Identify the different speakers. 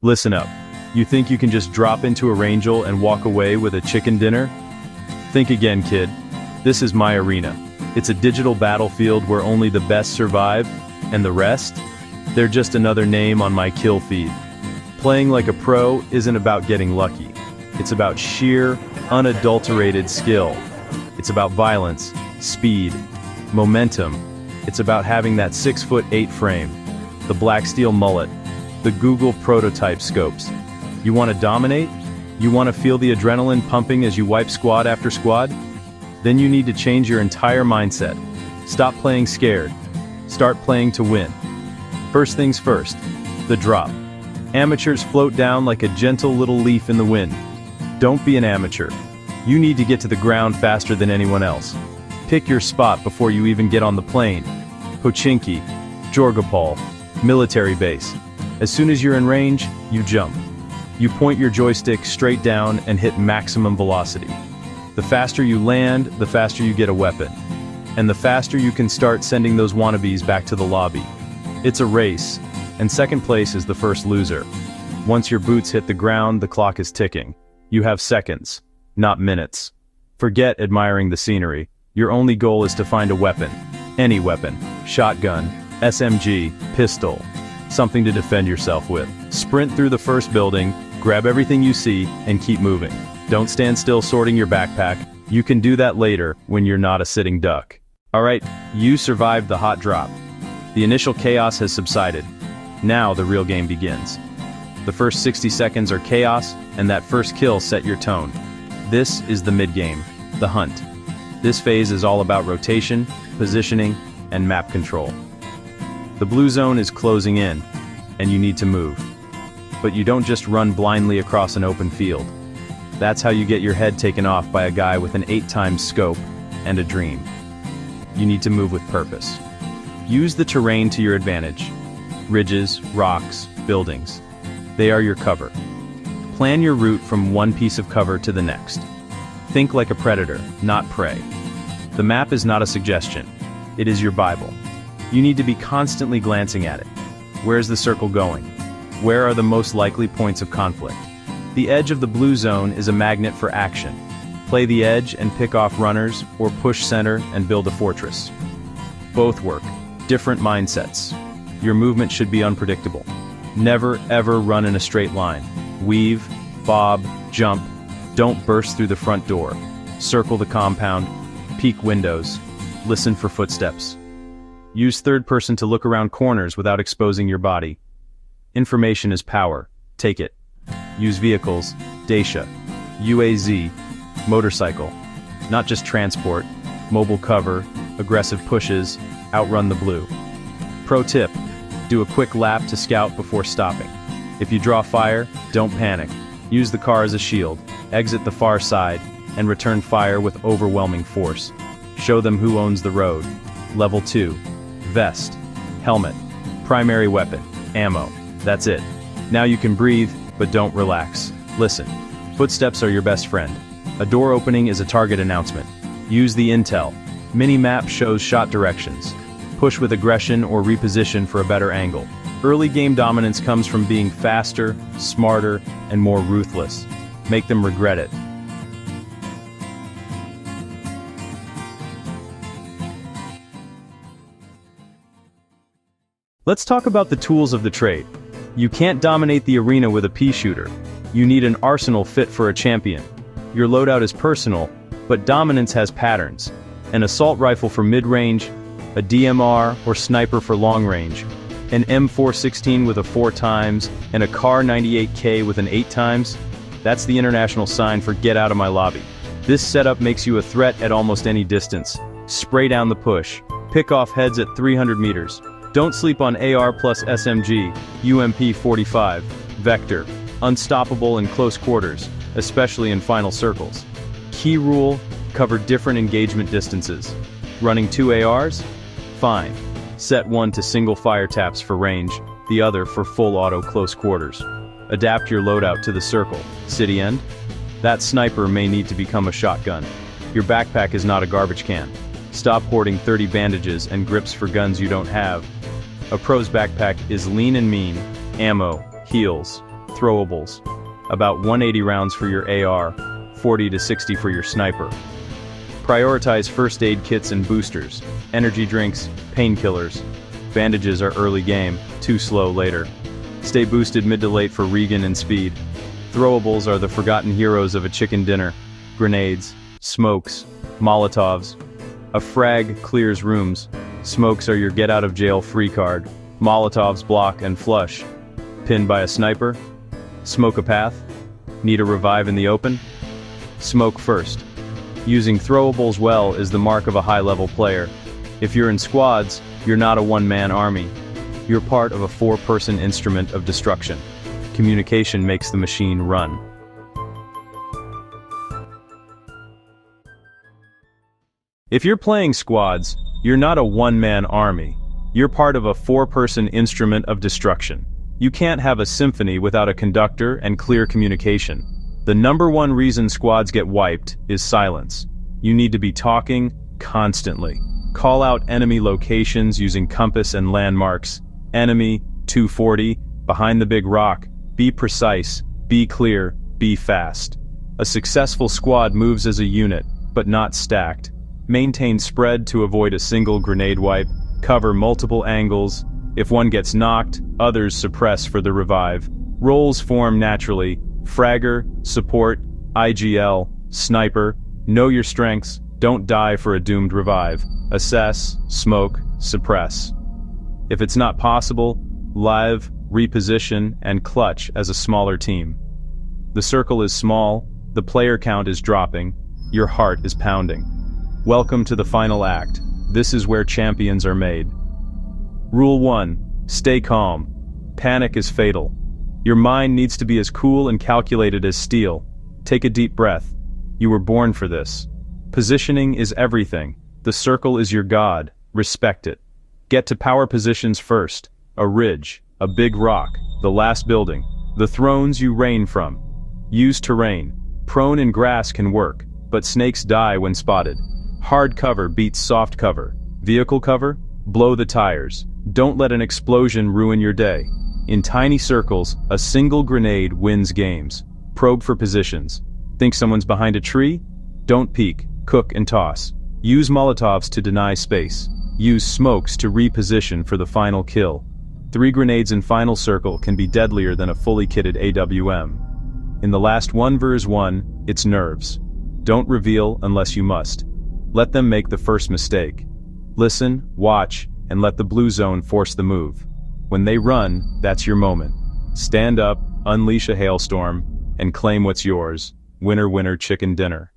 Speaker 1: Listen up. You think you can just drop into a Rangel and walk away with a chicken dinner? Think again, kid. This is my arena. It's a digital battlefield where only the best survive, and the rest? They're just another name on my kill feed. Playing like a pro isn't about getting lucky. It's about sheer, unadulterated skill. It's about violence, speed, momentum. It's about having that 6'8" frame, the black steel mullet, the Google prototype scopes. You want to dominate? You want to feel the adrenaline pumping as you wipe squad after squad? Then you need to change your entire mindset. Stop playing scared. Start playing to win. First things first, the drop. Amateurs float down like a gentle little leaf in the wind. Don't be an amateur. You need to get to the ground faster than anyone else. Pick your spot before you even get on the plane. Pochinki, Jorgopol, military base. As soon as you're in range, you jump. You point your joystick straight down and hit maximum velocity. The faster you land, the faster you get a weapon. And the faster you can start sending those wannabes back to the lobby. It's a race, and second place is the first loser. Once your boots hit the ground, the clock is ticking. You have seconds, not minutes. Forget admiring the scenery. Your only goal is to find a weapon. Any weapon. Shotgun, SMG, pistol. Something to defend yourself with. Sprint through the first building, grab everything you see, and keep moving. Don't stand still sorting your backpack. You can do that later when you're not a sitting duck. Alright, you survived the hot drop. The initial chaos has subsided. Now the real game begins. The first 60 seconds are chaos, and that first kill set your tone. This is the mid-game, the hunt. This phase is all about rotation, positioning, and map control. The blue zone is closing in, and you need to move. But you don't just run blindly across an open field. That's how you get your head taken off by a guy with an 8x scope and a dream. You need to move with purpose. Use the terrain to your advantage. Ridges, rocks, buildings. They are your cover. Plan your route from one piece of cover to the next. Think like a predator, not prey. The map is not a suggestion. It is your Bible. You need to be constantly glancing at it. Where's the circle going? Where are the most likely points of conflict? The edge of the blue zone is a magnet for action. Play the edge and pick off runners, or push center and build a fortress. Both work. Different mindsets. Your movement should be unpredictable. Never ever run in a straight line. Weave, bob, jump. Don't burst through the front door. Circle the compound. Peek windows. Listen for footsteps. Use third person to look around corners without exposing your body. Information is power. Take it. Use vehicles, Dacia, UAZ, motorcycle. Not just transport, mobile cover, aggressive pushes, outrun the blue. Pro tip, do a quick lap to scout before stopping. If you draw fire, don't panic. Use the car as a shield, exit the far side, and return fire with overwhelming force. Show them who owns the road. Level 2. Vest, helmet, primary weapon, ammo. That's it. Now you can breathe, but don't relax. Listen. Footsteps are your best friend. A door opening is a target announcement. Use the intel. Mini-map shows shot directions. Push with aggression or reposition for a better angle. Early game dominance comes from being faster, smarter, and more ruthless. Make them regret it. Let's talk about the tools of the trade. You can't dominate the arena with a pea shooter. You need an arsenal fit for a champion. Your loadout is personal, but dominance has patterns. An assault rifle for mid-range, a DMR or sniper for long range, an M416 with a 4x, and a Kar 98K with an 8x. That's the international sign for get out of my lobby. This setup makes you a threat at almost any distance. Spray down the push. Pick off heads at 300 meters. Don't sleep on AR plus SMG, UMP 45, Vector, unstoppable in close quarters, especially in final circles. Key rule, cover different engagement distances. Running 2 ARs? Fine. Set one to single fire taps for range, the other for full auto close quarters. Adapt your loadout to the circle. City end? That sniper may need to become a shotgun. Your backpack is not a garbage can. Stop hoarding 30 bandages and grips for guns you don't have. A pro's backpack is lean and mean, ammo, heals, Throwables. About 180 rounds for your AR, 40 to 60 for your sniper. Prioritize first aid kits and boosters, energy drinks, painkillers. Bandages are early game, too slow later. Stay boosted mid to late for regen and speed. Throwables are the forgotten heroes of a chicken dinner. Grenades, smokes, Molotovs. A frag clears rooms. Smokes are your get out of jail free card. Molotovs block and flush. Pinned by a sniper? Smoke a path? Need a revive in the open? Smoke first. Using throwables well is the mark of a high-level player. If you're in squads, you're not a one-man army. You're part of a four-person instrument of destruction. Communication makes the machine run. If you're playing squads, you're not a one-man army. You're part of a four-person instrument of destruction. You can't have a symphony without a conductor and clear communication. The number one reason squads get wiped is silence. You need to be talking constantly. Call out enemy locations using compass and landmarks. Enemy, 240, behind the big rock. Be precise, be clear, be fast. A successful squad moves as a unit, but not stacked. Maintain spread to avoid a single grenade wipe. Cover multiple angles. If one gets knocked, others suppress for the revive. Roles form naturally. Fragger, support, IGL, sniper. Know your strengths, don't die for a doomed revive. Assess, smoke, suppress. If it's not possible, live, reposition, and clutch as a smaller team. The circle is small, the player count is dropping, your heart is pounding. Welcome to the final act. This is where champions are made. Rule 1. Stay calm. Panic is fatal. Your mind needs to be as cool and calculated as steel. Take a deep breath. You were born for this. Positioning is everything. The circle is your god. Respect it. Get to power positions first. A ridge, a big rock, the last building, the thrones you reign from. Use terrain. Prone in grass can work, but snakes die when spotted. Hard cover beats soft cover. Vehicle cover? Blow the tires. Don't let an explosion ruin your day. In tiny circles, a single grenade wins games. Probe for positions. Think someone's behind a tree? Don't peek, cook and toss. Use Molotovs to deny space. Use smokes to reposition for the final kill. 3 grenades in final circle can be deadlier than a fully kitted AWM. In the last 1 vs 1, it's nerves. Don't reveal unless you must. Let them make the first mistake. Listen, watch, and let the blue zone force the move. When they run, that's your moment. Stand up, unleash a hailstorm, and claim what's yours. Winner, winner, chicken dinner.